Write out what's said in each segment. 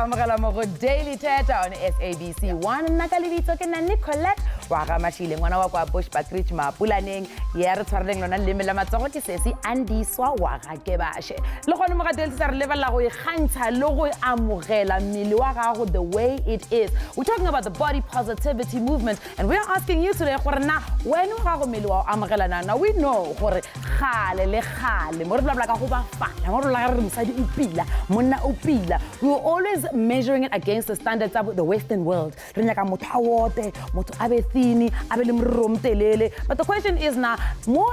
amogela mo go Daily Thetha on SABC 1 nna ka lebitso ke nna Nicolette wa ga Mashile ngwana wa kwa Bushbuckridge Mapulaneng ya re tshwareleng lona leme la matsogo ke sesi andiswa wa ga ke bashe le gone mo ga Daily Thetha re lebella go ikgantsha le go amogela mmele wa gago the way it is. We're talking about the body positivity movement and we are asking you today gore na when wa gago mmele wa amogela na we know gore gale le gale mo re bla ka go ba fala mo re la re mosadi o pila monna o pila. We were always measuring it against the standards of the Western world. But the question is now, more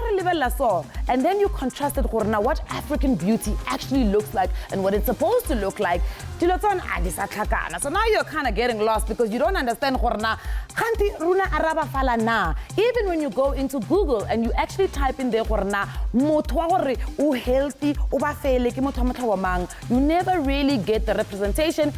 so, and then you contrast it with what African beauty actually looks like and what it's supposed to look like. So now you're kind of getting lost because you don't understand. Even when you go into Google and you actually type in there, healthy, you never really get the representation.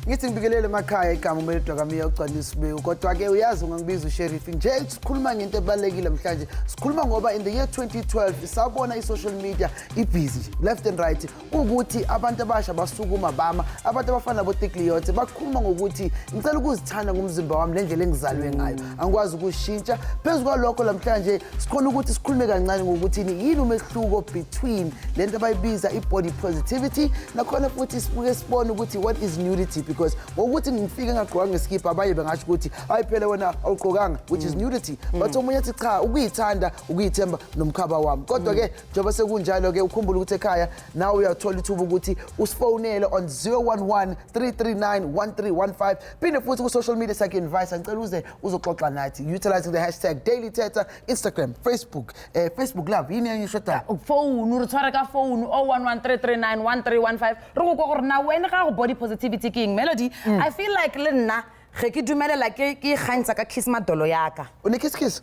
Ngithi ngibingelele emakhaya igama uMelodwa kami uqalisa be kodwa ke uyazi ungangibiza uSheriff nje sikhuluma ngento ebalekile namhlanje sikhuluma ngoba in the year 2012 sabona i-social media ibusy left and right ukuthi abantu abasha basukuma bama abantu abafana nabo Tikliyothe bakhuluma ngokuthi ngicela ukuzithanda ngomzimba wami lendlela engizalwe ngayo angikwazi ukushintsha phezulu kwalokho namhlanje sikhona ukuthi sikhulume kancane ngokuthi yini umehluko between lento abayibiza i-body positivity nakhona futhi sibuke sibone ukuthi what is nudity because ukuthi ngifike ngagqoka ngeskipa abaye bengasho ukuthi hayi phela wena awugqokanga which is nudity but omunye ethi cha ukuyithanda ukuyithemba nomkhaba wami kodwa ke njengoba sekunjalo ke ukhumbula ukuthi ekhaya nawe uyathola ithuba ukuthi usifonele on 011-339-1315 phinde futhi ku social media sakhe advice ngicela uze uzoxoxa nathi utilizing the hashtag Daily Thetha Instagram Facebook Facebook live yini engishota phone urutshwara ka phone 011-339-1315 re go gore na wena ga go body positivity king Melody I feel like le nna ge ke dumelela ke gantsa ka kiss madolo yaka o ne kiss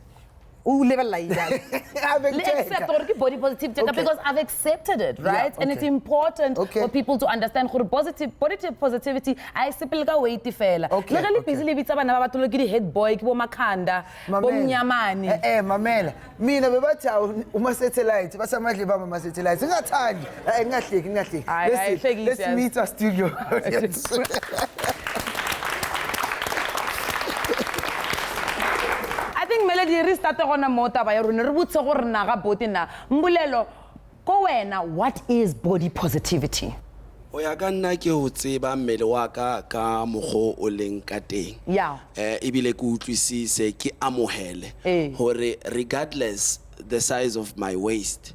o lebella ida accept gore body positivity because I've accepted it right and it's important for people to understand gore body positivity I simple ka weight fela le ga le busy le bitsa bana ba batlo ke di head boy ke bo makhanda bo mnyamane mamela mina bebathi uma satellite basamadle bama ma satellite singathandi ngahleki let's meet our studio Melody restart gona mota ba yona re botse gore na ga boti na mbulelo ko wena what is body positivity o ya ka nna ke ho tseba mmele wa ka ka mogo o leng ka teng ebile ke utlwisise ke amohele hore regardless the size of my waist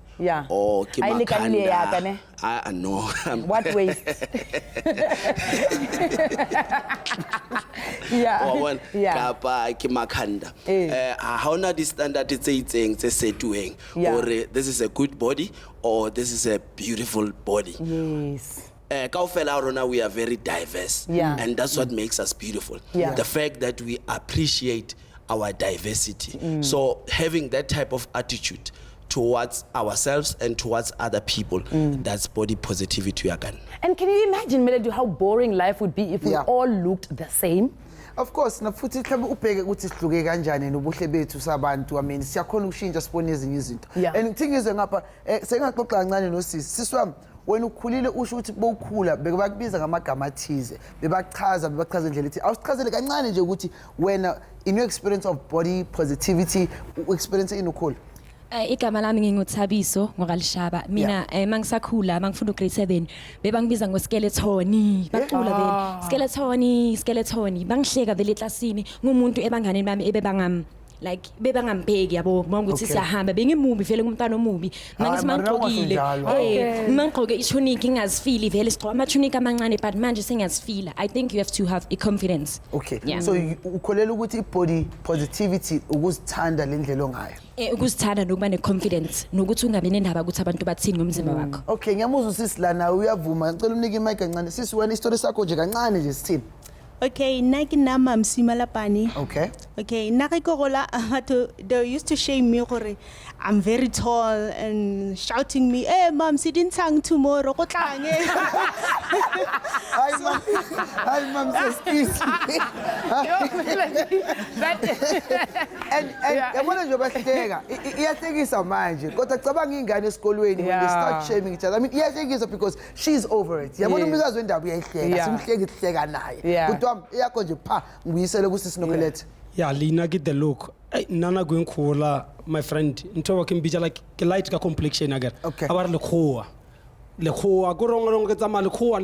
or ke makhanda no what waist kapa ke makhanda ha ona di standard tse itseng tse setueng or this is a good body or this is a beautiful body kaofela rona we are very diverse and that's what makes us beautiful the fact that we appreciate our diversity so having that type of attitude towards ourselves and towards other people that's body positivity again. And can you imagine Melody how boring life would be if we all looked the same? Of course na futhi mhlawumbe ubheke ukuthi sihluke kanjani nobuhle bethu sabantu I mean siyakhona ukushintsha sibone ezinye izinto and ngithingizwe ngapha sengaxoxa kancane nosisi wami wena ukhulile usho ukuthi bowukhula beke bakubiza ngamagama athize bebachaza indlela ethi awusichazele kancane nje ukuthi wena in your experience of body positivity experience inukhula igama lami nginguthabiso ngokalishaba mina mangisakhula mangifunda grade 7 bebangibiza ngoskeleton bacula vele skeleton bangihleka vele eklasini ngumuntu ebanganeni bami ebebangam like bebangambheki yabo ngokuthi siyahamba bengimumbi vele ngumntwana omubi manje mangigqokile mangigqoke itunic ngazifili vele sigqoka ama-tunic amancane but manje sengazifila I think you have to have a confidence so ukholela ukuthi i-body positivity ukuzithanda lendlela ongayo ukuzithanda nokuba ne-confidence nokuthi ungabe nendaba ukuthi abantu bathini ngomzimba wakho ngiyamuzwa usisi la nawe uyavuma ngicela umnike imic kancane sisi wena istory sakho nje kancane nje sithini Okay, nna ke nna Mamsi Malapane. Okay. Okay, nna ge ke gola they used to shame me gore I'm very tall and shouting me, "Hey, Mamsi dintang tomorrow go tlang." Hi, mom, excuse me. And yabona nje bahleka iyahlekisa manje kodwa cabanga ingane esikolweni when they start shaming each other. I mean iyahlekisa because she's over it. Yabona umikazi wendaba uyayihleka simhleki sihleka naye kodwa iyakho nje pha ngiyisele kusisi Nokelethe. Yeah, Lina get the look. Nana going cola, my friend. Into working bija like light ka complexion again. Okay. Abar le khoa go rong ke tsama le khoa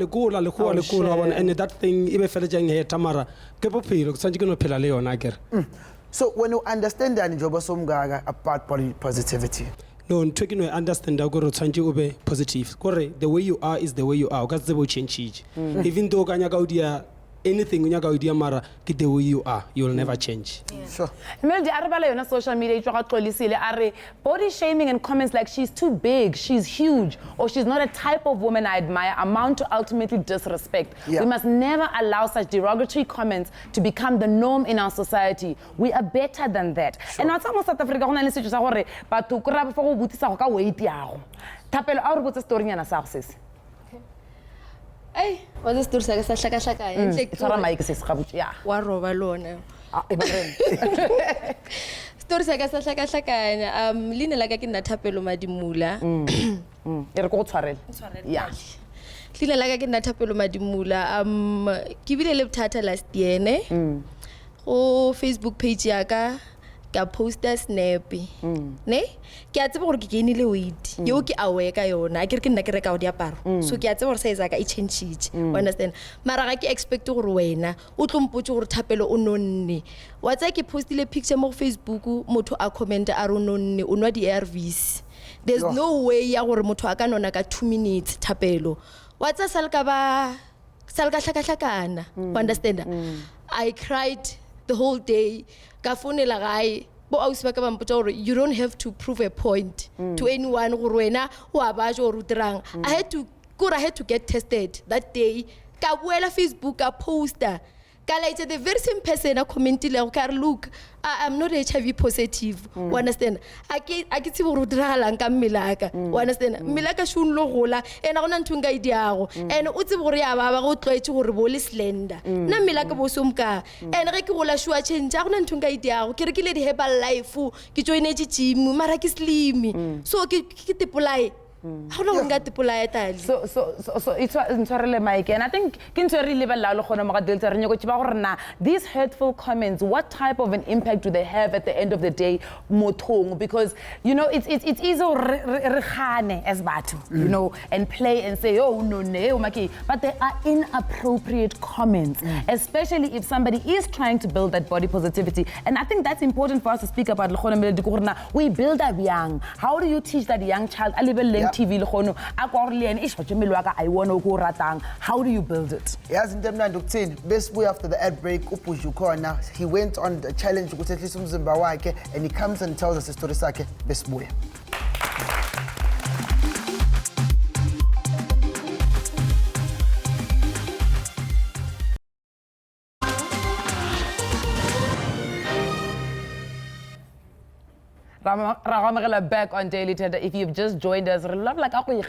and that thing ibe fele jang he tamara ke bophelo tsantse ke no phela le yona akere. So when you understand that njoba somgaga about body positivity. No, ntwe no understand go re tsantse o be positive. Gore the way you are is the way you are. Ka tsebo change. Even though ka nya ka udia anything unyaka udia mara ke the way you are, you will never change. Sure. Melody arabala yona social media itwa xolisile are body shaming and comments like she's too big, she's huge, or she's not a type of woman I admire amount to ultimately disrespect. We must never allow such derogatory comments to become the norm in our society. We are better than that. And not some South Africa go na le setso sa gore batho kra ba go botisa go ka weight yago. Thapelo a re botsa story nyana sa go sese. Hey, what is story sa hlaka Tsara mic se se gabotse ya. wa roba lona. E ba reng. Story sa hlaka lina la ka ke nna Thapelo Madimula. E re go tshwarela. Ya. Lina la ka ke nna Thapelo Madimula. Ke bile le Thetha last year ne. Go Facebook page ya ka poster snap ne ke a tseba gore ke gainile weight yo ke aware ka yona ke re ke nna ke reka o diaparo so ke a tseba gore size ka e change understand mara ga ke expect gore wena o tlompotse gore Thapelo o nonne wa tsa ke postile picture mo Facebook motho a comment a re nonne o nwa di ARVs. There's no way ya gore motho a ka nona ka 2 minutes Thapelo wa tsa salka hlakana understand. I cried the whole day ka fonela gae bo ausi ba ka ba mpotsa gore you don't have to prove a point to anyone gore wena wa ba jo rutrang. I had to get tested that day ka buela Facebook ka poster ka laitse the very same person a commentile ka re look I'm not HIV positive understand a ke tse bo rutralang ka mmelaka understand mmelaka shun lo gola ena gona ntwe nka idiago and o tse bo re ya ba go tlwaetse gore bo le slender na mmelaka bo somka and ge ke gola shua change a gona ntwe nka idiago ke re ke le di herbal life ke joine gym mara ke slim so ke tipolai. How long got the polite? So it's ntshwarele Mike, and I think these hurtful comments, what type of an impact do they have at the end of the day motong? Because you know it's easy as batu, you know, and play and say oh no but they are inappropriate comments, especially if somebody is trying to build that body positivity. And I think that's important for us to speak about. We build up young. How do you teach that young child TV how do you build it? Yes, in terms of best way after the ad break, he went on the challenge and he comes and tells us the story sake best boy. Back on Daily Thetha. If you've just joined us, love like and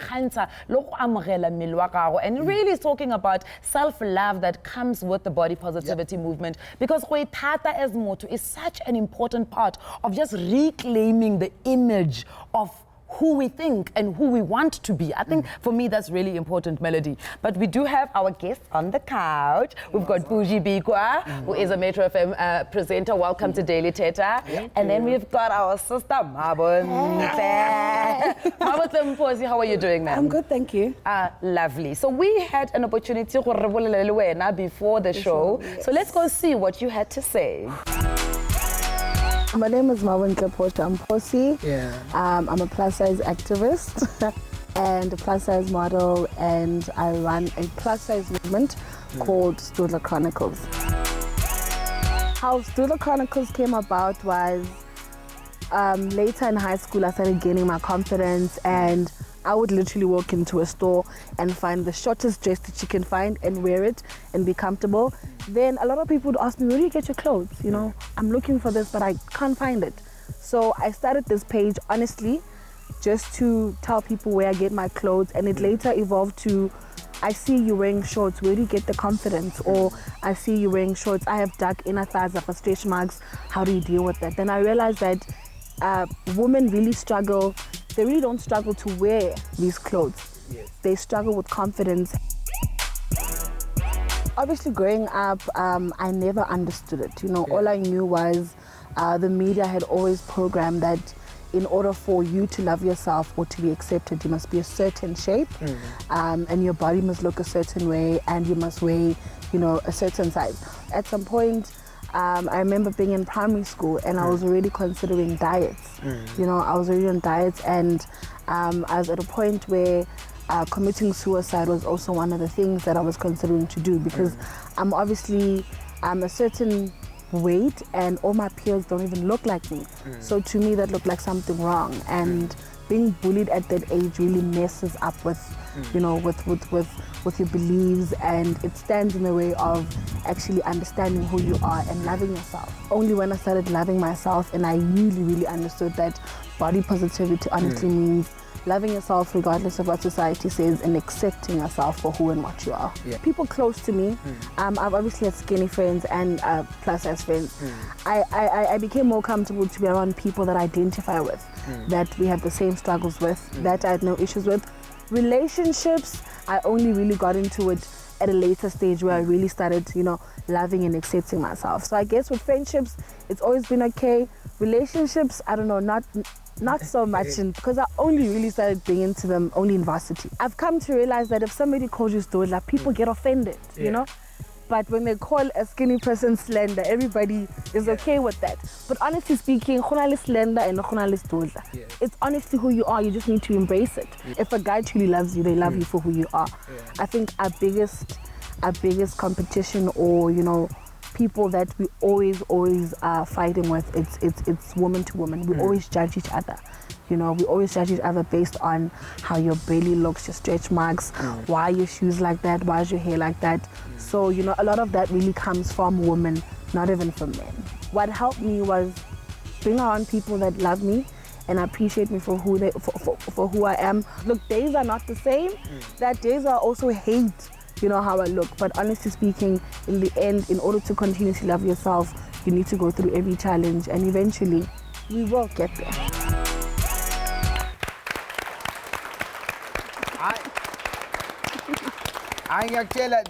really talking about self-love that comes with the body positivity movement, because Thetha as motto is such an important part of just reclaiming the image of who we think and who we want to be. I think for me that's really important, Melody. But we do have our guests on the couch. We've got Buji Bikwa, who is a Metro FM presenter. Welcome to Daily Thetha. And then we've got our sister Mabontle. Mabontle, how are you doing, ma'am? I'm good, thank you. Lovely. So we had an opportunity before the show. Yes. So let's go see what you had to say. My name is Mabontle Mposi. I'm a plus-size activist and a plus-size model, and I run a plus-size movement called Studler Chronicles. How Studler Chronicles came about was later in high school I started gaining my confidence, and I would literally walk into a store and find the shortest dress that you can find and wear it and be comfortable. Then a lot of people would ask me, where do you get your clothes? You know, I'm looking for this, but I can't find it. So I started this page, honestly, just to tell people where I get my clothes, and it later evolved to, I see you wearing shorts, where do you get the confidence? Or I see you wearing shorts, I have dark inner thighs, I've got stretch marks, how do you deal with that? Then I realized that women really struggle, they really don't struggle to wear these clothes. They struggle with confidence. Obviously growing up, I never understood it. You know, all I knew was the media had always programmed that in order for you to love yourself or to be accepted, you must be a certain shape, and your body must look a certain way, and you must weigh, you know, a certain size. At some point, I remember being in primary school, and I was already considering diets. You know, I was already on diets, and I was at a point where committing suicide was also one of the things that I was considering to do, because I'm obviously a certain weight and all my peers don't even look like me. So to me that looked like something wrong, and being bullied at that age really messes up with, you know, with your beliefs, and it stands in the way of actually understanding who you are and loving yourself. Only when I started loving myself and I really understood that body positivity honestly means loving yourself regardless of what society says and accepting yourself for who and what you are. People close to me, I've obviously had skinny friends and plus size friends. I became more comfortable to be around people that I identify with, that we have the same struggles with, that I had no issues with. Relationships, I only really got into it at a later stage where I really started, you know, loving and accepting myself. So I guess with friendships, it's always been okay. Relationships, I don't know, not so much, because I only really started being into them only in varsity. I've come to realize that if somebody calls you Stodla, people get offended, you know? But when they call a skinny person slender, everybody is okay with that. But honestly speaking, khona le slender and khona le Stodla. It's honestly who you are, you just need to embrace it. If a guy truly loves you, they love you for who you are. I think our biggest competition, or, you know, people that we always are fighting with, it's woman to woman. We always judge each other. You know, we always judge each other based on how your belly looks, your stretch marks, why are your shoes like that, why is your hair like that. So, you know, a lot of that really comes from women, not even from men. What helped me was being around people that love me and appreciate me for who I am. Look, days are not the same. That days are also hate, you know, how I look. But honestly speaking, in the end, in order to continuously love yourself, you need to go through every challenge, and eventually we will get there.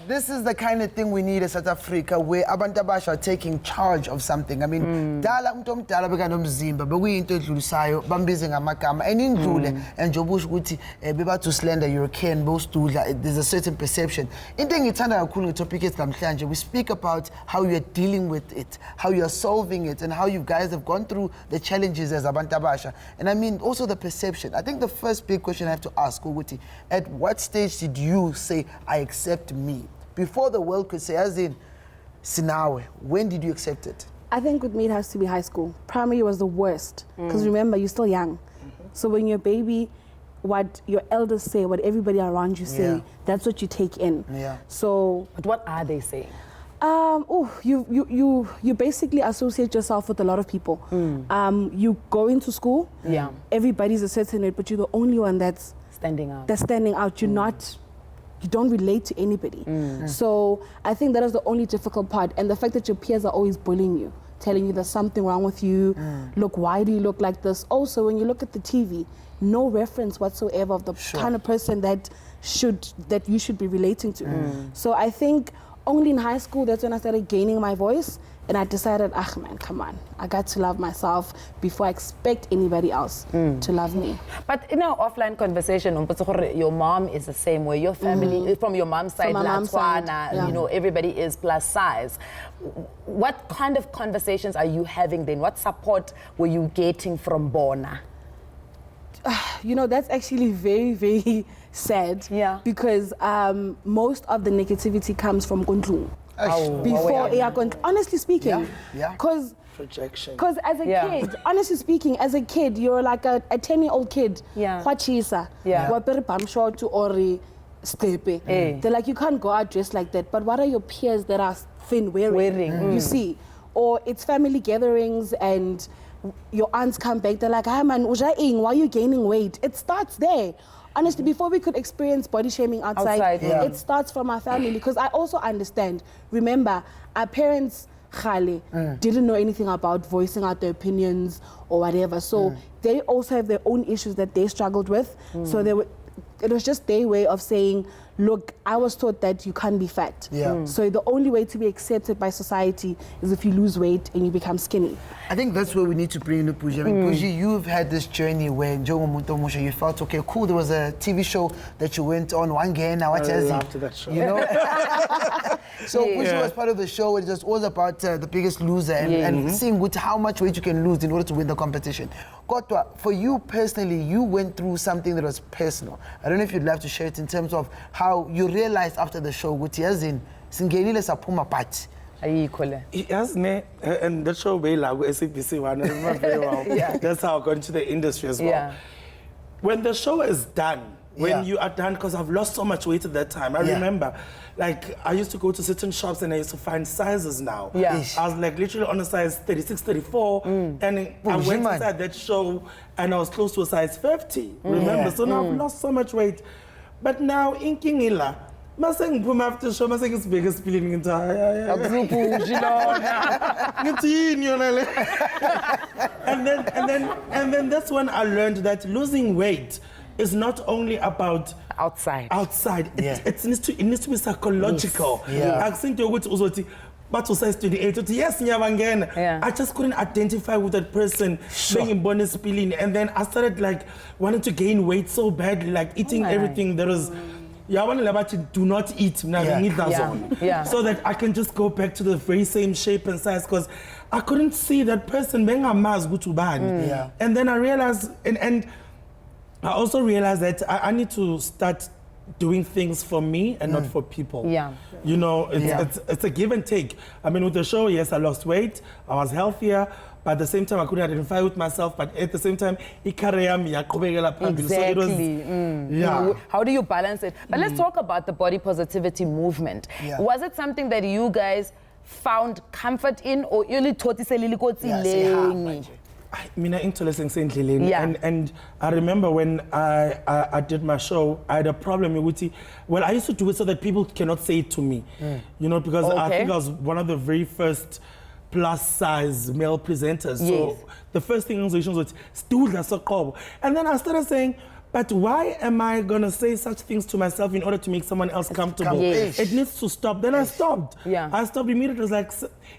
This is the kind of thing we need in South Africa, where abantu abasha are taking charge of something. I mean, dala umuntu omdala bekanomzimba bekuyinto edlulisayo bambize ngamagama enindlule and jobush ukuthi bebathu slender European bostudla. There's a certain perception. Into engithanda kakhulu ngetopic ethu namhlanje, we speak about how you are dealing with it, how you are solving it, and how you guys have gone through the challenges as abantu abasha. And I mean also the perception. I think the first big question I have to ask ukuthi, at what stage did you say I accept me? Before the world could say, as in, Sinawe, when did you accept it? I think with me it has to be high school. Primary was the worst, because remember, you're still young. So when you're a baby, what your elders say, what everybody around you say, that's what you take in. So, but what are they saying? You basically associate yourself with a lot of people. You go into school, everybody's a certain way, but you're the only one that's standing out. That's standing out. You don't relate to anybody. So I think that is the only difficult part. And the fact that your peers are always bullying you, telling you there's something wrong with you. Look, why do you look like this? Also, when you look at the TV, no reference whatsoever of the kind of person that you should be relating to. So I think only in high school, that's when I started gaining my voice, and I decided, man, come on, I got to love myself before I expect anybody else to love me. But in our offline conversation, your mom is the same way, your family, from your mom's side, you know, everybody is plus size. What kind of conversations are you having then? What support were you getting from Bona? You know, that's actually very, very sad. Because most of the negativity comes from Kundlu. Honestly speaking, because rejection. Because as a kid, honestly speaking, as a kid, you're like a 10-year-old kid. Yeah. Wachisa. Yeah. Wapere bamsho to ori stepe. They're like, you can't go out dressed like that. But what are your peers that are thin wearing? You see? Or it's family gatherings and your aunts come back. They're like, hi man, why are you gaining weight? It starts there. Honestly, before we could experience body shaming outside, it starts from our family. Because I also understand, remember, our parents didn't know anything about voicing out their opinions or whatever. So they also have their own issues that they struggled with. So it was just their way of saying, look, I was taught that you can't be fat. So the only way to be accepted by society is if you lose weight and you become skinny. I think that's where we need to bring in Puji. I mean, Puji, you've had this journey where you felt, okay, cool, there was a TV show that you went on, one game, now what is loved that show. You know? So Puji was part of the show. It was all about the biggest loser and seeing how much weight you can lose in order to win the competition. Kotwa, for you personally, you went through something that was personal. I don't know if you'd like to share it in terms of how you realized after the show, which is in Singelile Sapuma Pat. Yes, and that show way like SABC one, I remember very well. That's how I got into the industry as well. When the show is done, when you are done, because I've lost so much weight at that time. I remember, like, I used to go to certain shops and I used to find sizes now. I was like literally on a size 36, 34, and I went inside that show and I was close to a size 50, remember? So now I've lost so much weight. But now in Kingila, Maseng Pum after show, Maseng is biggest feeling into and then that's when I learned that losing weight is not only about outside. It needs to be psychological. But to size 28, yes, I just couldn't identify with that person being in bonus spilling, and then I started like wanting to gain weight so badly, like eating everything that was. I want to do not eat so that I can just go back to the very same shape and size, because I couldn't see that person being a mass good to bad. And then I realized, and I also realized that I need to start doing things for me and not for people. You know, it's a give and take. I mean, with the show, yes, I lost weight, I was healthier, but at the same time, I couldn't identify with myself, but at the same time, exactly. How do you balance it? But let's talk about the body positivity movement. Was it something that you guys found comfort in, or you only taught and I remember when I did my show, I had a problem with it. Well, I used to do it so that people cannot say it to me, you know, because I think I was one of the very first plus size male presenters. So the first thing was and then I started saying, but why am I going to say such things to myself in order to make someone else comfortable? It needs to stop. Then I stopped. I stopped immediately. It was like,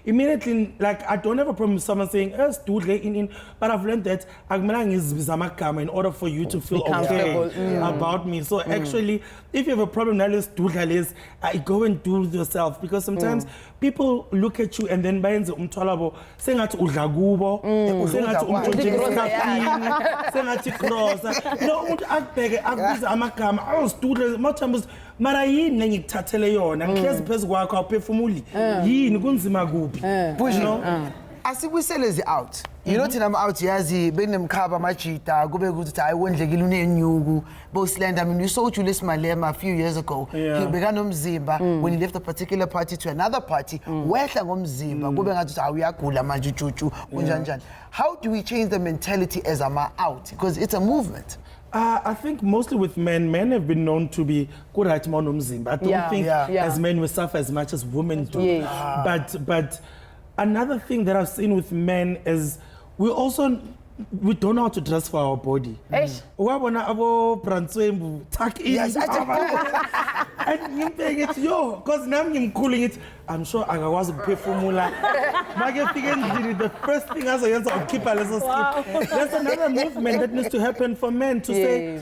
immediately, like, I don't have a problem with someone saying, but I've learned that in order for you to feel okay about me. So actually, if you have a problem, go and do it yourself. Because sometimes people look at you and then mara yini ngikuthathele yona ngihlezi phezulu kwakho awuphefumuli yini kunzima kuphi asibuyisele out. You know, I'm out yazi benemkhaba majita kube ukuthi hayi wondlekile unenyuku boslanda. I mean, you saw Julius Malema a few years ago. He began umzimba when he left a particular party to another party. Wehla ngomzimba kube ngathi awuyagula manje ujuju kunjanjani. How do we change the mentality as I'm out, because it's a movement? I think mostly with men have been known to be good at monomzimba. I don't think as men we suffer as much as women do. But another thing that I've seen with men is we don't know how to dress for our body. Tuck in. And because now I'm cooling it. I'm sure I was a formula. The first thing as a keep a little skip. There's another movement that needs to happen for men to say,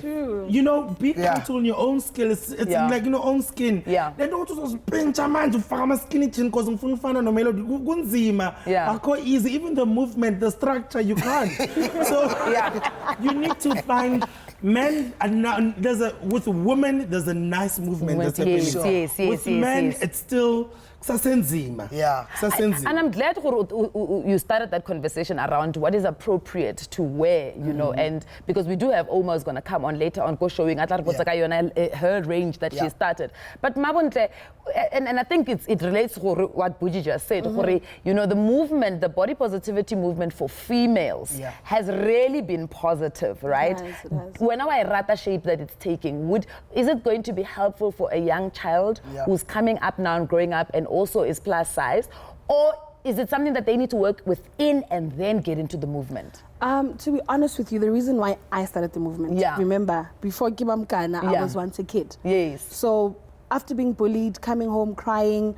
you know, be comfortable in your own skin. It's like in your own skin. They don't just pinch a man to farm a skinny chin because I'm finding no melody. Easy. Even the movement, the structure, you can't. So you need to find men, with women, there's a nice movement that's happening. With men, it's still kusasenzima. Yeah. Kusasenzima. And I'm glad you started that conversation around what is appropriate to wear, you know, and because we do have Omar's going to come on later on, go showing her range that she started. But Mabontle, and I think it relates to what Buji just said, you know, the movement, the body positivity movement for females has really been positive, right? It has. When I rata shape that it's taking, is it going to be helpful for a young child who's coming up now and growing up and also is plus size, or is it something that they need to work within and then get into the movement? To be honest with you, the reason why I started the movement, remember, before Kibamkana, I was once a kid. Yes. So after being bullied, coming home, crying,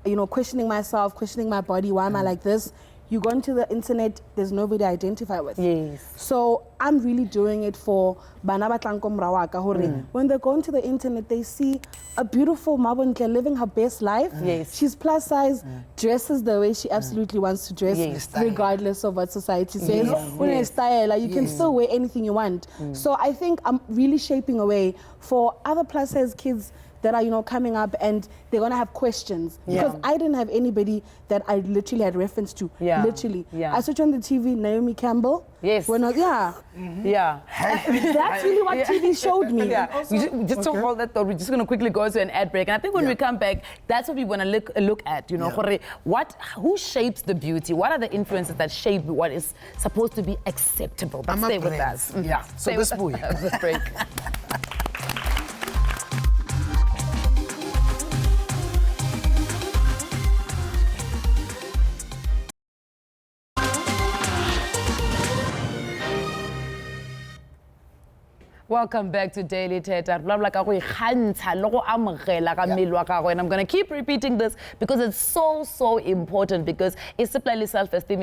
you know, questioning myself, questioning my body, why am I like this? You go into the internet, there's nobody to identify with. Yes. So I'm really doing it for Bana Batlanko Mrawaka hore. When they go into the internet, they see a beautiful Mabontle living her best life. Yes. She's plus size, dresses the way she absolutely wants to dress, regardless of what society says. When it's style, you can still wear anything you want. So I think I'm really shaping a way for other plus size kids that are, you know, coming up and they're going to have questions. Because I didn't have anybody that I literally had reference to. Literally. I switched on the TV, Naomi Campbell. Yes. When I, that's really what TV showed me. Just to hold that thought, we're just going to quickly go to an ad break. And I think when we come back, that's what we want to look at, you know, who shapes the beauty? What are the influences that shape what is supposed to be acceptable? But stay with us. Yeah. So this boy. This break. Welcome back to Daily Thetha. And I'm going to keep repeating this because it's so important, because it's self-esteem,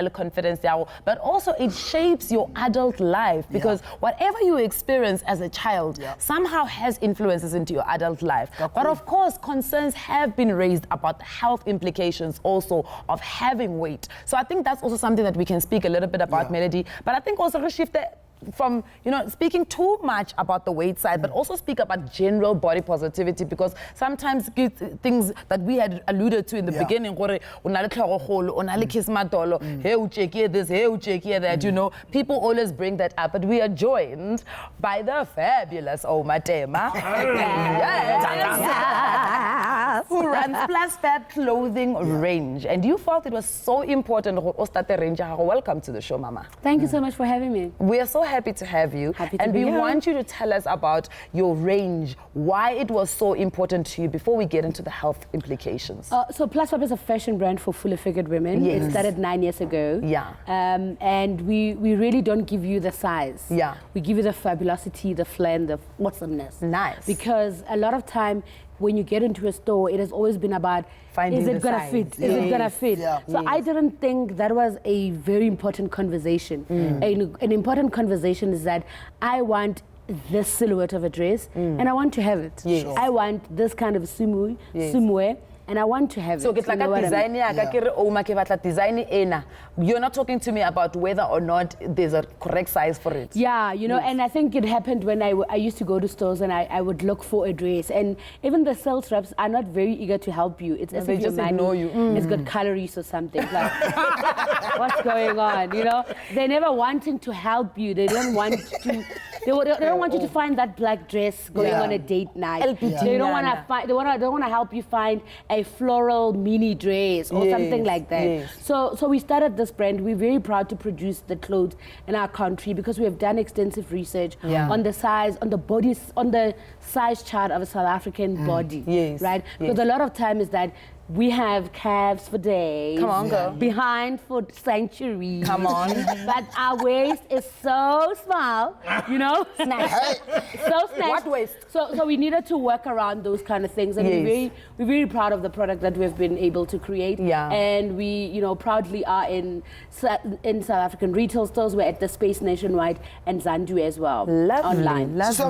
confidence, but also it shapes your adult life, because whatever you experience as a child somehow has influences into your adult life. But of course, concerns have been raised about the health implications also of having weight. So I think that's also something that we can speak a little bit about, Melody. But I think also shift from, you know, speaking too much about the weight side, but also speak about general body positivity, because sometimes things that we had alluded to in the beginning, that, you know, people always bring that up, but we are joined by the fabulous Omatema, who runs Plus Fab clothing range. And you felt it was so important. Welcome to the show, Mama. Thank you so much for having me. We are so happy to have you. And we want you to tell us about your range, why it was so important to you, before we get into the health implications. So Plus Fab is a fashion brand for fully figured women. Yes. It started 9 years ago. And we really don't give you the size. We give you the fabulosity, the flair, and the awesomeness. Nice. Because a lot of time, when you get into a store, it has always been about, finding is it gonna fit? Is it gonna fit? So I didn't think that was a very important conversation. An important conversation is that I want this silhouette of a dress and I want to have it. I want this kind of swimwear. And I want to have so it. So like a design, you're not talking to me about whether or not there's a correct size for it. Yeah, you know, and I think it happened when I used to go to stores and I would look for a dress, and even the sales reps are not very eager to help you. It's as if your money it's got calories or something. Like, what's going on? You know, they're never wanting to help you. They don't want to. They don't want you to find that black dress going on a date night. They don't want to find. They don't want to help you find a floral mini dress or something like that. So we started this brand. We're very proud to produce the clothes in our country because we have done extensive research on the size, on the size chart of a South African body. Right? Because a lot of time is that we have calves for days. Come on, girl. Behind for centuries. Come on. But our waist is so small, you know? Snatched. So snatched. What waist? So we needed to work around those kind of things. And we're very proud of the product that we've been able to create. And we, you know, proudly are in South African retail stores. We're at the Space Nationwide and Zandu as well. Lovely. Online. Lovely. So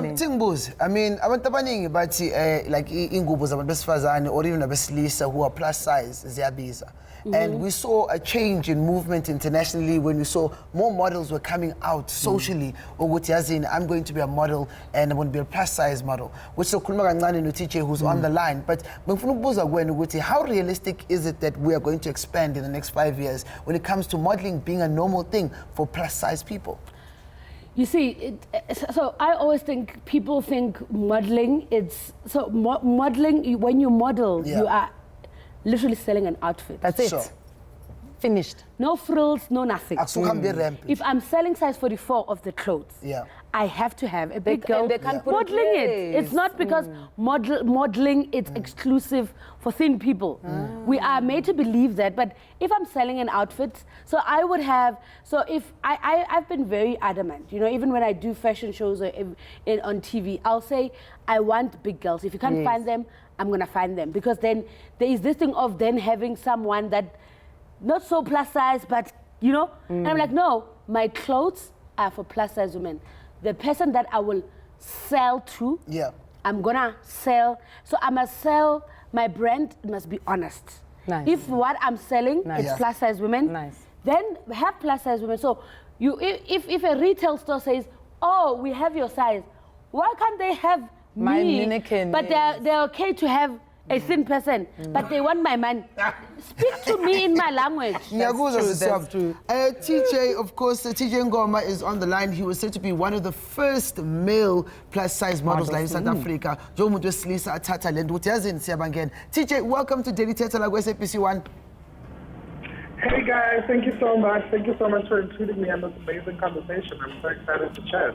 I mean, abantu abaningi bathi like ingubo zabantu besifazane or even abesilisa who are kuthiwa plus size ziyabiza. And we saw a change in movement internationally when we saw more models were coming out socially. Ukuthi yazini, I'm going to be a model and I'm going to be a plus size model. Which so khuluma kancane no TJ who's on the line. But ngifuna ukubuza kuwena ukuthi how realistic is it that we are going to expand in the next 5 years when it comes to modeling being a normal thing for plus size people? You see, so I always think people think modeling, modeling, when you model, you are literally selling an outfit. That's it. Sure. Finished. No frills, no nothing. If I'm selling size 44 of the clothes, I have to have a big girl they can't put modeling it. It's not because modeling it's exclusive for thin people. We are made to believe that. But if I'm selling an outfit, so I would have, so if I've been very adamant, you know, even when I do fashion shows or on TV, I'll say, I want big girls. If you can't find them, I'm going to find them. Because then there is this thing of then having someone that, not so plus size, but, you know, and I'm like, no, my clothes are for plus size women. The person that I will sell to, I'm going to sell. So I must sell, my brand must be honest. Nice. If what I'm selling is plus size women, then have plus size women. So you, if a retail store says, oh, we have your size, why can't they have my me? mannequin, But they're okay to have a thin person, but they want my money. Speak to me in my language. That's true. TJ, of course, TJ Ngoma is on the line. He was said to be one of the first male plus size models like in South Africa. TJ, welcome to Daily Thetha like SABC1. Hey guys, thank you so much. Thank you so much for including me in this amazing conversation. I'm so excited to chat.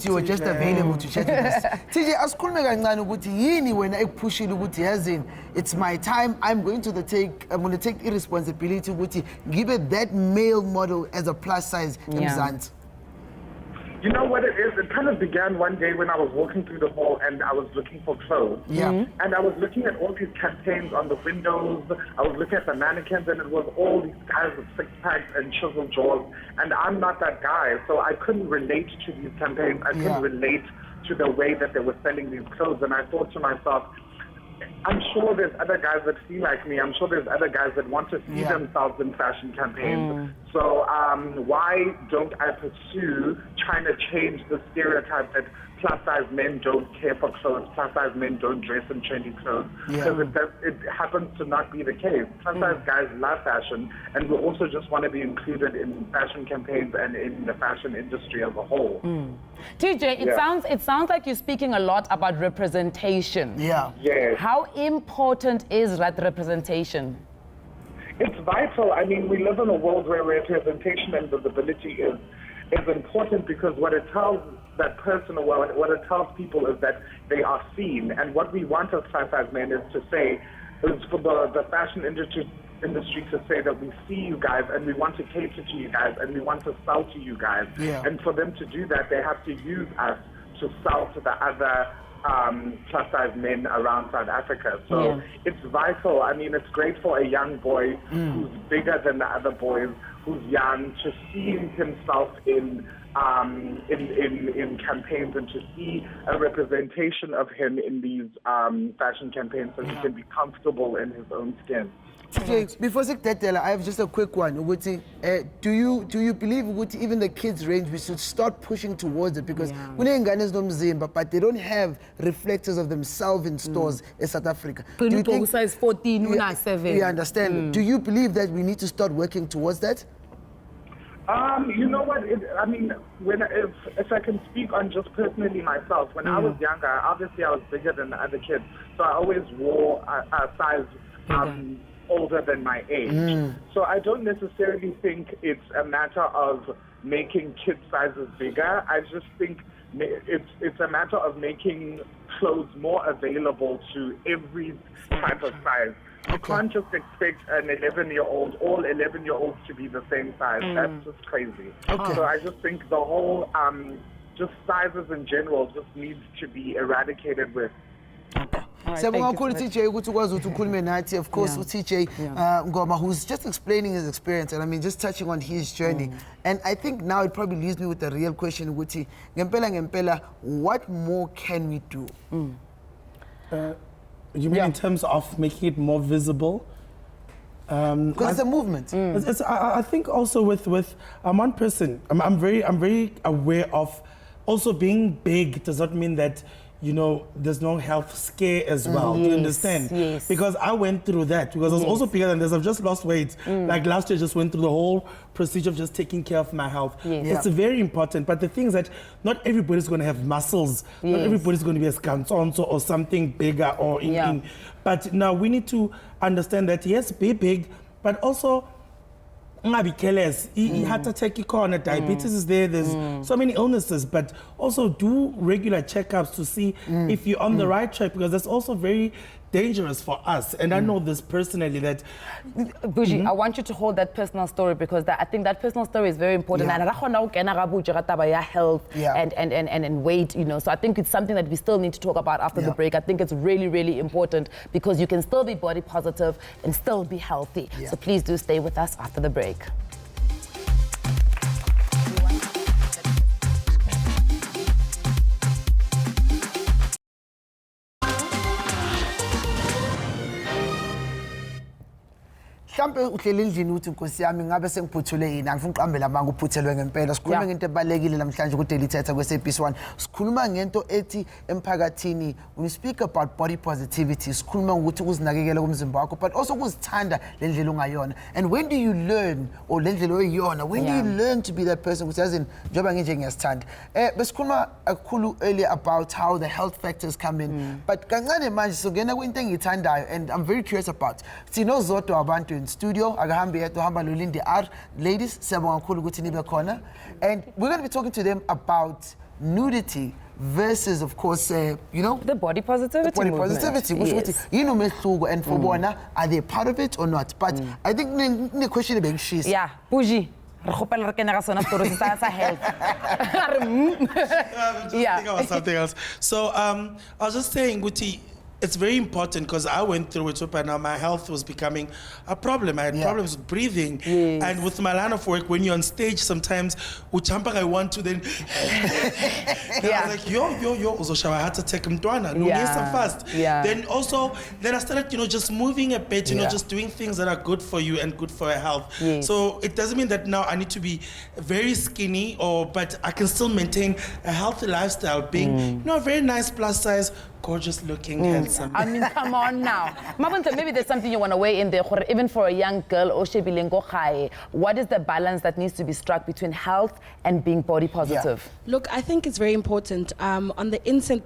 You were just available to chat with us. TJ, asikhulume kancane ukuthi yini wena ekupushile ukuthi yazini it's my time. I'm going to take irresponsibility ukuthi ngibe that male model as a plus size emzansi. You know what it is? It kind of began one day when I was walking through the mall and I was looking for clothes. And I was looking at all these campaigns on the windows. I was looking at the mannequins and it was all these guys with six packs and chiseled jaws. And I'm not that guy, so I couldn't relate to these campaigns. I couldn't relate to the way that they were selling these clothes. And I thought to myself, I'm sure there's other guys that feel like me. I'm sure there's other guys that want to see themselves in fashion campaigns. So why don't I pursue trying to change the stereotype that plus size men don't care for clothes, plus size men don't dress in trendy clothes? Because it happens to not be the case. Plus size guys love fashion, and we also just want to be included in fashion campaigns and in the fashion industry as a whole. TJ, it sounds like you're speaking a lot about representation. Yes. How important is that representation? It's vital. I mean, we live in a world where representation and visibility is important because what it tells that person, or what it tells people is that they are seen. And what we want as plus size men is for the fashion industry to say that we see you guys and we want to cater to you guys and we want to sell to you guys. And for them to do that, they have to use us to sell to the other plus size men around South Africa. So it's vital. I mean, it's great for a young boy who's bigger than the other boys, who's young, to see himself in campaigns and to see a representation of him in these fashion campaigns so he can be comfortable in his own skin. TJ, before Thetha, I have just a quick one. Do you believe even the kids range we should start pushing towards it because but they don't have reflectors of themselves in stores in South Africa. Do you think size 14, 7? You understand? Do you believe that we need to start working towards that? You know what? If I can speak on just personally myself, when I was younger, obviously I was bigger than the other kids, so I always wore a size older than my age. So I don't necessarily think it's a matter of making kid sizes bigger. I just think it's a matter of making clothes more available to every type of size. You can't just expect an 11-year-old, all 11-year-olds to be the same size. That's just crazy. So I just think the whole, just sizes in general just needs to be eradicated with. TJ, of course, TJ Ngoma, who's just explaining his experience and I mean just touching on his journey. And I think now it probably leaves me with the real question, what more can we do? You mean in terms of making it more visible? Because it's a movement. I think also with I'm one person. I'm very aware of also being big does not mean that there's no health scare as well. Do you understand? Yes. Because I went through that because I was also bigger than this. I've just lost weight. Like last year, I just went through the whole procedure of just taking care of my health. It's very important. But the thing is that not everybody's going to have muscles. Not everybody's going to be a scantonso or something bigger or in. But now we need to understand that yes, be big, but also be careless. Heart attack, diabetes is there. There's so many illnesses, but also do regular checkups to see if you're on the right track, because that's also very dangerous for us. And I know this personally that Buji, I want you to hold that personal story because I think that personal story is very important. And health and weight, so I think it's something that we still need to talk about after the break. I think it's really, really important because you can still be body positive and still be healthy. So please do stay with us after the break. Mhlambe uhleli endlini uthi Nkosi yami ngabe sengiphuthule yini angifuni uqambela manga uphuthelwe ngempela sikhuluma ngento ebalekile namhlanje ku Daily Thetha kweSABC1 sikhuluma ngento ethi emphakathini when you speak about body positivity sikhuluma ukuthi ukuzinakekela komzimba wakho but also ukuzithanda lendlela ongayona and when do you learn or lendlela oyiyona when do you learn to be that person ukuthi yazini njoba nginje ngiyasithanda besikhuluma kakhulu earlier about how the health factors come in but kancane manje songena kwinto engithandayo and I'm very curious about sinozodwa abantu in studio akahambi yedwa hamba loLindi R ladies siyabonga kakhulu ukuthi nibe khona and we're going to be talking to them about nudity versus of course the body positivity which umehluko and for bona are they part of it or not but I think the question is Buji re khopela re kena ga sona story sa health think about something else so I was just saying Guti, it's very important because I went through it, but now my health was becoming a problem. I had problems with breathing. And with my line of work, when you're on stage, sometimes, I want to then... I was like, yo, I had to take him fast. Then I started, just moving a bit, just doing things that are good for you and good for your health. So it doesn't mean that now I need to be very skinny, but I can still maintain a healthy lifestyle, being, a very nice plus size, gorgeous looking, handsome. I mean, come on now. Mabunta, maybe there's something you want to weigh in there, even for a young girl, what is the balance that needs to be struck between health and being body positive? Look, I think it's very important. On the incense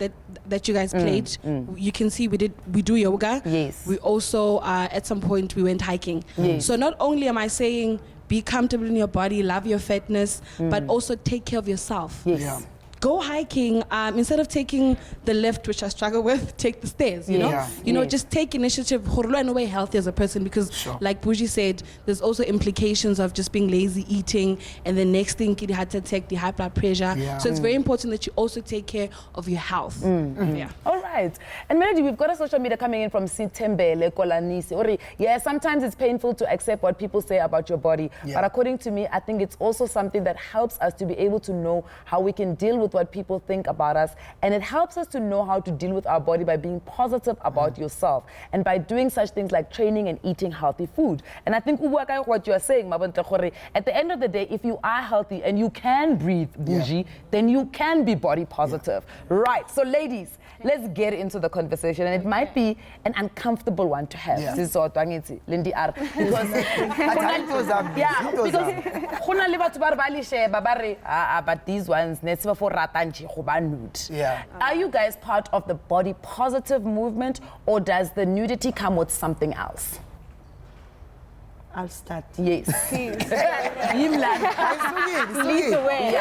that you guys played, you can see we do yoga. Yes. We also, at some point, we went hiking. Yes. So not only am I saying be comfortable in your body, love your fatness, but also take care of yourself. Yes. Yeah. Go hiking, instead of taking the lift, which I struggle with, take the stairs, you know? Just take initiative, and way healthy as a person because like Buji said, there's also implications of just being lazy eating and the next thing you had to take the high blood pressure. So it's very important that you also take care of your health. All right. And Melody, we've got a social media coming in from Sitembele Kolanisi. Sometimes it's painful to accept what people say about your body. But according to me, I think it's also something that helps us to be able to know how we can deal with what people think about us, and it helps us to know how to deal with our body by being positive about yourself and by doing such things like training and eating healthy food. And I think what you are saying, at the end of the day, if you are healthy and you can breathe, Buji, then you can be body positive. Right, so ladies, let's get into the conversation, and it might be an uncomfortable one to have. Lindi R, but these ones, are you guys part of the body positive movement, or does the nudity come with something else? I'll start. Yes. Lead the way.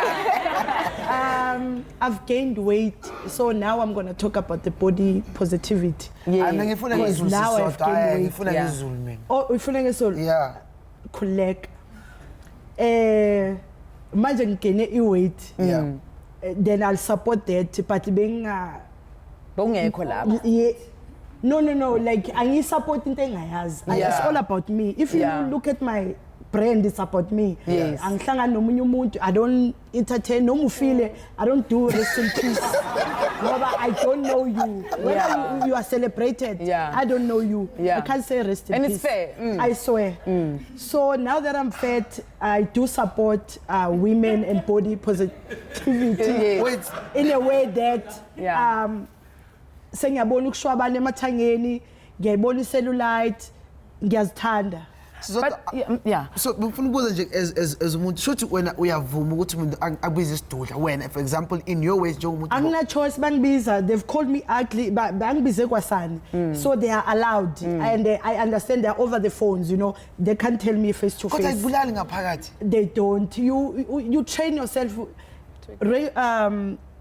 I've gained weight, so now I'm going to talk about the body positivity. Because now I've gained weight. Oh, we're feeling a soul. Yeah. Collect. Imagine gaining weight. Yeah. Then I'll support that. But being No. Like I supporting thing I has. It's all about me. If you look at my brand, it's about me. Yes. I don't entertain no feel. I don't do rest in peace. I don't know you. When you are celebrated, I don't know you. I can't say rest in peace. And it's fair. I swear. So now that I'm fat, I do support women and body positivity in a way that sengiyabona ukushwabana emathangeni, ngiyayibona cellulite, ngiyazithanda. So befuna ukubuza nje as umuntu shothi wena uyavuma ukuthi umuntu abize isidudla wena for example in your ways njengomuntu angina choice bangibiza, they've called me ugly bangibize kwasani, so they are allowed and I understand they're over the phones, you know, they can't tell me face to face. Kodwa ayibulali ngaphakathi. They don't. You train yourself.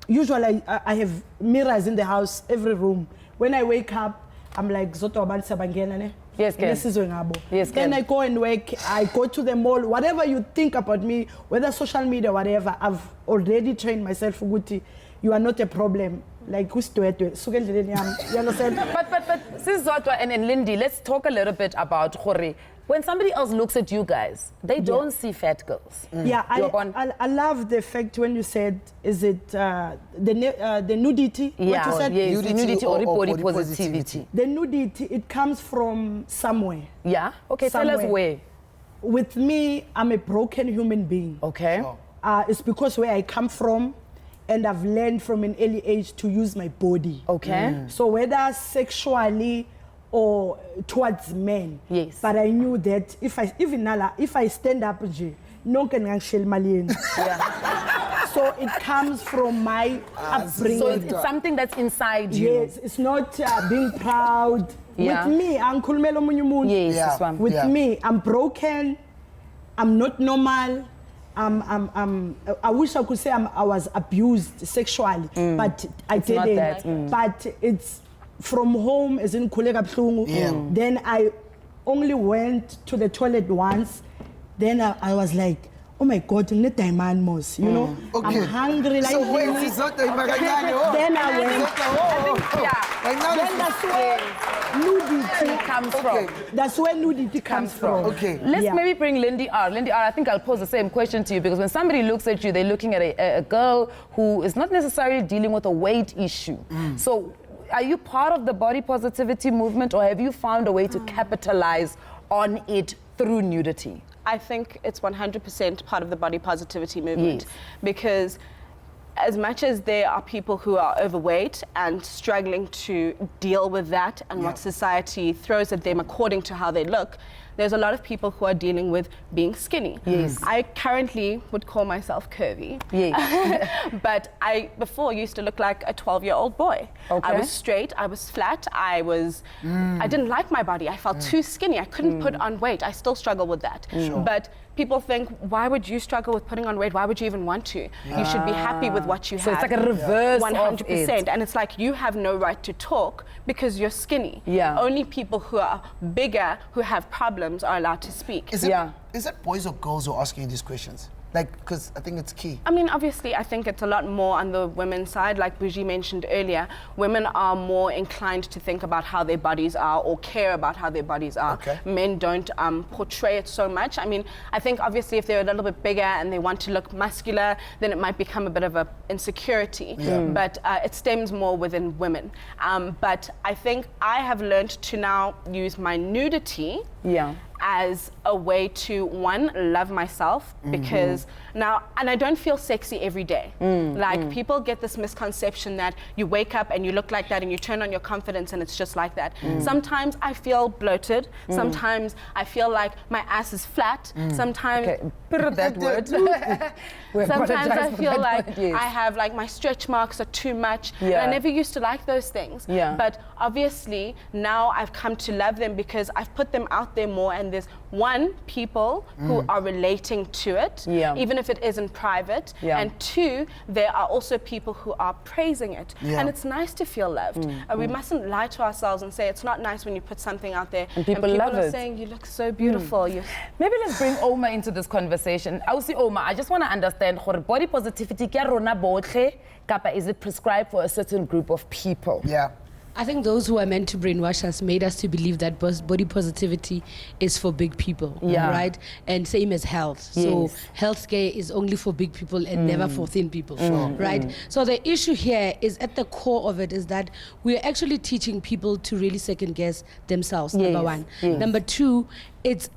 Usually I have mirrors in the house, every room. When I wake up, I'm like zoto abantu sabangena ne. Yes, yes, then I go and work, I go to the mall, whatever you think about me, whether social media, whatever, I've already trained myself, Uguti, you are not a problem. Like, who's to it? You understand? But Sis Zodwa and Lindy, let's talk a little bit about Khore. When somebody else looks at you guys, they don't see fat girls. Yeah, I love the fact when you said, is it the nudity? Yeah, what you said? Yes, nudity or body positivity. The nudity, it comes from somewhere. Yeah? Okay, somewhere. Tell us where. With me, I'm a broken human being. Okay. It's because where I come from, and I've learned from an early age to use my body. Okay. So whether sexually or towards men. Yes. But I knew that if I stand up, no can shell malien. So it comes from my upbringing. So it's something that's inside you. Yes, it's not being proud. Yeah. With me, Uncle Melo Munyamun. Yes, with me, I'm broken. I'm not normal. I wish I could say I was abused sexually, but I didn't. But it's from home, as in Kulega Phlungu. Then I only went to the toilet once. Then I was like, oh my God, you need man most, you know? Okay. I'm hungry like so wait, this. Then I went. Then that's where nudity comes from. That's where nudity comes from. Okay. Let's maybe bring Lindy R. Lindy R, I think I'll pose the same question to you, because when somebody looks at you, they're looking at a girl who is not necessarily dealing with a weight issue. So are you part of the body positivity movement, or have you found a way to capitalize on it through nudity? I think it's 100% part of the body positivity movement, because as much as there are people who are overweight and struggling to deal with that and what society throws at them according to how they look, there's a lot of people who are dealing with being skinny. Yes. I currently would call myself curvy. Yes. But I before used to look like a 12-year-old boy. Okay. I was straight, I was flat, I didn't like my body. I felt too skinny. I couldn't put on weight. I still struggle with that. But people think, why would you struggle with putting on weight? Why would you even want to? You should be happy with what you have. So it's like a reverse 100%. of it. And it's like, you have no right to talk because you're skinny. Yeah. Only people who are bigger, who have problems, are allowed to speak. Is it boys or girls who are asking you these questions? Like, because I think it's key. I mean, obviously, I think it's a lot more on the women's side. Like Buji mentioned earlier, women are more inclined to think about how their bodies are or care about how their bodies are. Okay. Men don't portray it so much. I mean, I think obviously if they're a little bit bigger and they want to look muscular, then it might become a bit of a insecurity. But it stems more within women. But I think I have learned to now use my nudity as a way to, one, love myself, because now, and I don't feel sexy every day. Like, people get this misconception that you wake up and you look like that and you turn on your confidence and it's just like that. Sometimes I feel bloated. Sometimes I feel like my ass is flat. Sometimes... that word. Sometimes I feel like I have, like, my stretch marks are too much. And I never used to like those things. But obviously, now I've come to love them because I've put them out there more, and there's, one, people who are relating to it, even if it isn't private, and two, there are also people who are praising it. And it's nice to feel loved. We mustn't lie to ourselves and say it's not nice when you put something out there and people love are it. saying you look so beautiful. Maybe let's bring Oma into this conversation. I will see Oma, I just want to understand, body positivity, is it prescribed for a certain group of people? I think those who are meant to brainwash us made us to believe that body positivity is for big people, right? And same as health. So healthcare is only for big people and never for thin people, right? So the issue here is at the core of it is that we're actually teaching people to really second guess themselves, number one. Number two,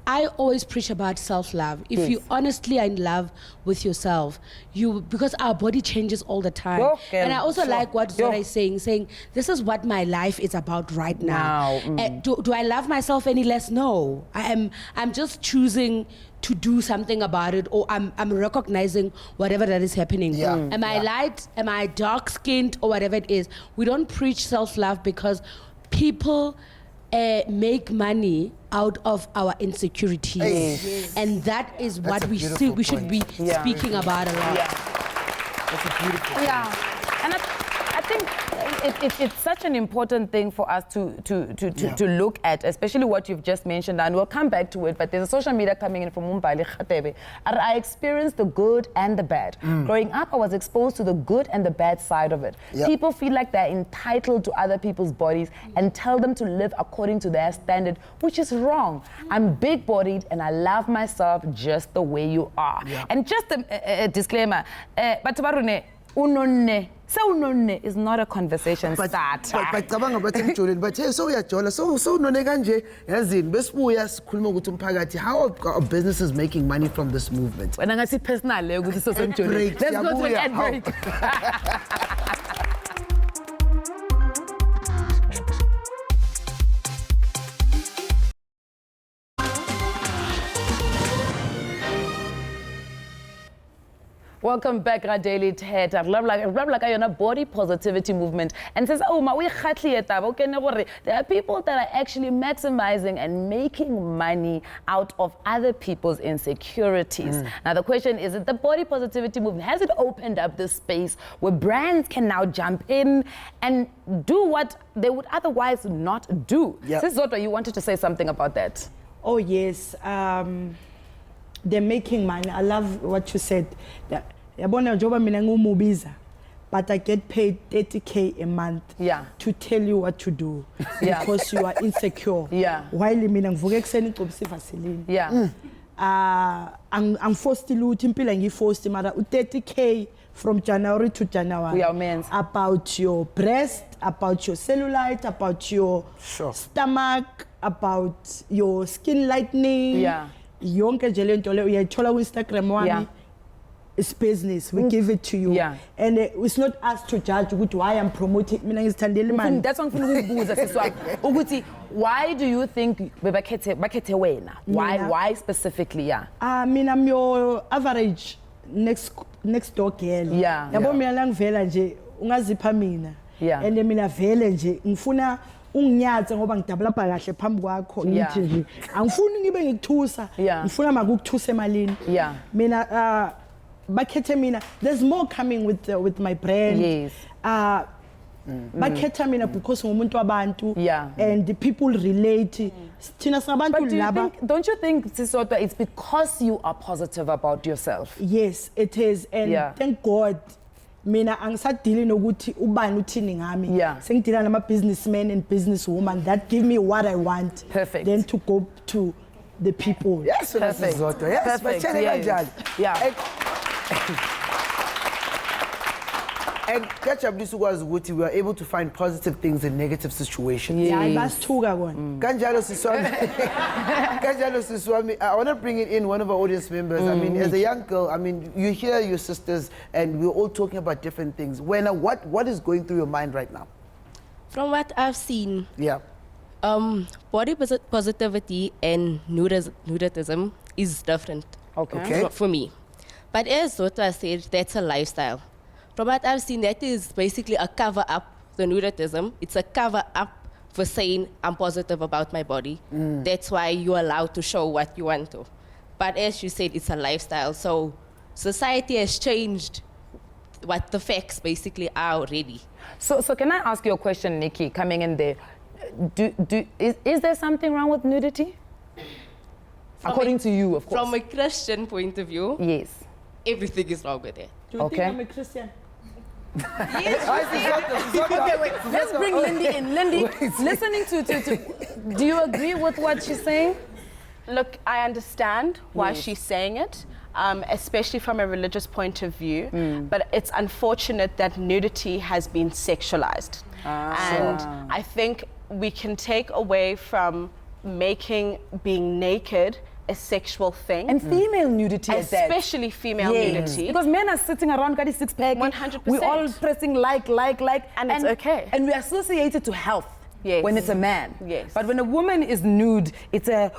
I always preach about self-love. If you honestly are in love with yourself, because our body changes all the time. And I also like what Zora is saying, this is what my life is about right now. Do I love myself any less? No. I'm just choosing to do something about it, or I'm recognizing whatever that is happening. Am I light? Am I dark-skinned? Or whatever it is. We don't preach self-love because people make money out of our insecurities. And that is what we should be speaking about a lot. That's a beautiful thing. And I think it's such an important thing for us to look at, especially what you've just mentioned, and we'll come back to it, but there's a social media coming in from Mumbali Khatebe. I experienced the good and the bad. Growing up, I was exposed to the good and the bad side of it. People feel like they're entitled to other people's bodies and tell them to live according to their standard, which is wrong. I'm big-bodied and I love myself just the way you are. And just a disclaimer, but unonne is not a conversation starter. But hey, so uyajola, so none kanje yazini besibuya sikhuluma ukuthi umphakathi how are businesses making money from this movement? Wena ngathi personal le ukuthi so semjoleni. Let's go to an ad break. Welcome back, Daily Thetha. I love like a body positivity movement. And says, there are people that are actually maximizing and making money out of other people's insecurities. Now the question is, the body positivity movement, has it opened up this space where brands can now jump in and do what they would otherwise not do? Sis Zoto, you wanted to say something about that. Oh yes. They're making money. I love what you said. But I get paid 30K a month to tell you what to do because you are insecure. While I'm forced to lose 30K from January to January. About your breast, about your cellulite, about your stomach, about your skin lightening. Instagram it's business. We give it to you. And it's not us to judge why I'm promoting. That's one. Why do you think why specifically? I'm your average next door girl. And mina vele nje ngifuna unginyathe ngoba ngidabulapha kahle phambi kwakho ngithi nje angifuni ngibe ngikuthusa ngifuna makukuthusa emalini mina bakhethe mina. There's more coming with my brand. Bakhetha mina because ngumuntu wabantu and the people relate. Thina sabantu laba. Don't you think Sisotwa, it's because you are positive about yourself? Yes, it is, and thank God mina angisadili nokuthi ubani uthini ngami. Sengidila nama businessmen and businesswomen that give me what I want. Perfect. Then to go to the people. Yes, perfect. Yes, perfect. And catch up this was Guti, we are able to find positive things in negative situations. Kanjalo Siswami, I want to bring in one of our audience members. I mean, as a young girl, I mean, you hear your sisters and we're all talking about different things. What is going through your mind right now? From what I've seen, body positivity and nudism is different for me. But as Zota said, that's a lifestyle. From what I've seen, that is basically a cover-up, the nudism. It's a cover-up for saying I'm positive about my body. That's why you're allowed to show what you want to. But as you said, it's a lifestyle. So society has changed what the facts basically are already. So can I ask you a question, Nikki, coming in there? Is there something wrong with nudity? According to you, of course. From a Christian point of view, yes, everything is wrong with it. Do you think I'm a Christian? Okay, wait. Let's bring Lindy in. Lindy, listening to, do you agree with what she's saying? Look, I understand why she's saying it, especially from a religious point of view, but it's unfortunate that nudity has been sexualized. And I think we can take away from making being naked a sexual thing. And female nudity especially female nudity. Because men are sitting around, got a six-pack. 100%. We're all pressing like. And it's okay. And we associate it to health when it's a man. Yes. But when a woman is nude, it's a...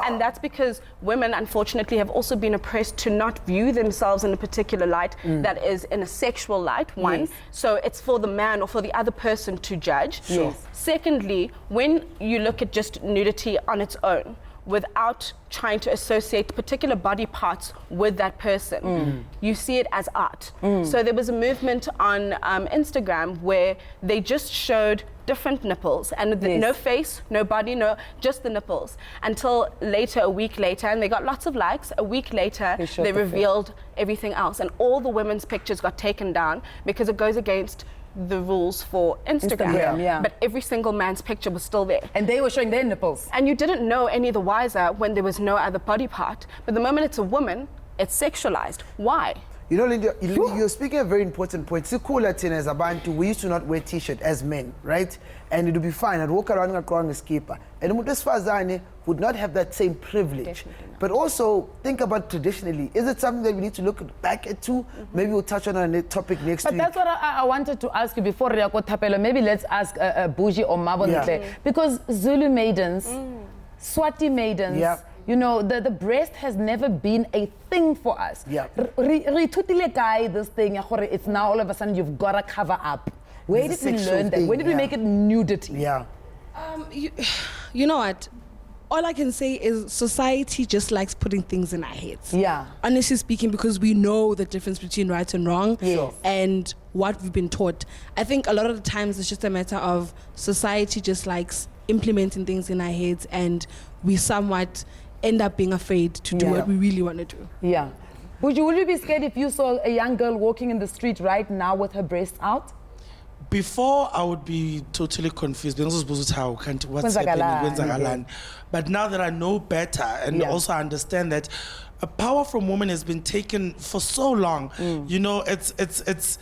And that's because women, unfortunately, have also been oppressed to not view themselves in a particular light that is in a sexual light, one. Yes. So it's for the man or for the other person to judge. Yes. Secondly, when you look at just nudity on its own, without trying to associate particular body parts with that person, you see it as art. So there was a movement on Instagram where they just showed different nipples and no face, no body, just the nipples, until later, a week later, and they got lots of likes. A week later, they revealed everything else, and all the women's pictures got taken down because it goes against the rules for Instagram. But every single man's picture was still there. And they were showing their nipples. And you didn't know any the wiser when there was no other body part. But the moment it's a woman, it's sexualized. Why? You know, Lindy, you're speaking a very important point. Sikula as a bantu, we used to not wear t-shirt as men, right? And it would be fine. I'd walk around and a skipper. And Mutesfazane would not have that same privilege. But also, think about traditionally. Is it something that we need to look back at too? Maybe we'll touch on a topic next week. But that's what I wanted to ask you before Riako Tapelo. Maybe let's ask Bougie or Mabontle. Because Zulu maidens, Swati maidens, you know, the breast has never been a thing for us. This thing, it's now all of a sudden you've got to cover up. Where did we learn that? Where did we make it nudity? You know what? All I can say is society just likes putting things in our heads. Honestly speaking, because we know the difference between right and wrong and what we've been taught. I think a lot of the times it's just a matter of society just likes implementing things in our heads, and we somewhat end up being afraid to do what we really want to do. Would you be scared if you saw a young girl walking in the street right now with her breasts out? Before, I would be totally confused. What's happening? But now that I know better and also understand that a power from women has been taken for so long, you know, it's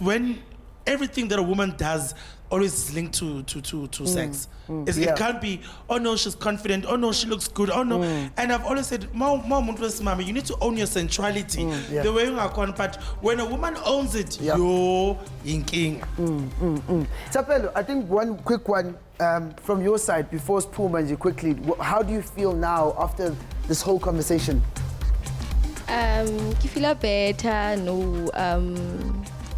when everything that a woman does always is linked to sex. It can't be, oh no, she's confident, oh no, she looks good, oh no. And I've always said, Mama, you need to own your sensuality the way you are con, but when a woman owns it, you're in king. Tapelo, I think one quick one from your side before Spoon quickly. How do you feel now after this whole conversation? I feel better, no.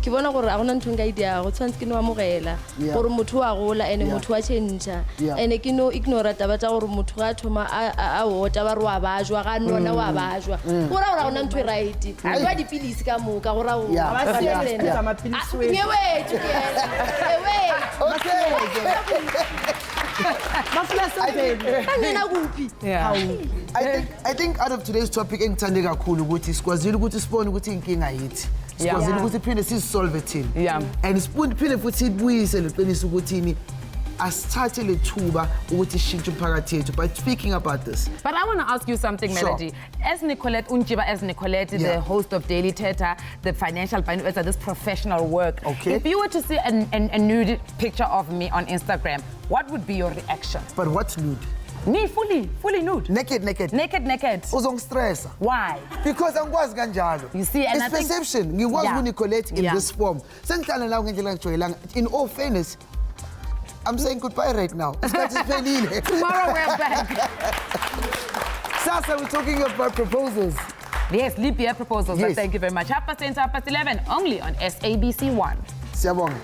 Ke bona gore a gona ntho nka idea go tshwantse ke no amogela gore motho wa gola ene motho wa change ene ke no ignore taba tsa gore motho ga thoma a wota ba re wa bajwa ga nona wa bajwa gore a gona ntho e right wa dipilisi ka moka gore a ba se le amapilisi we wethu I think out of today's topic engithande kakhulu ukuthi sikwazile ukuthi sibone ukuthi inkinga yithi sikwazile ukuthi phinde sisolve thina and siphinde futhi ibuyise leqiniso ukuthi asithathe lethuba ukuthi shintshe umphakathi yethu. But speaking about this, but I want to ask you something, Melody. As Nicolette Unjiba, the host of Daily Thetha, the financial advisor, this professional work. If you were to see a nude picture of me on Instagram, what would be your reaction? But what's nude? Me fully nude. Naked. Uzongistressa. Why? Because angikwazi kanjalo. You see, and it's perception. Ngikwazi unicolate in this form. Sengihlala la ngendlela ngijwayelanga. In all fairness, I'm saying goodbye right now. Tomorrow we're back. Sasa, we're talking about proposals. Yes, leap year proposals. Yes. Thank you very much. 10:30, 11, only on SABC 1. Siyabonga.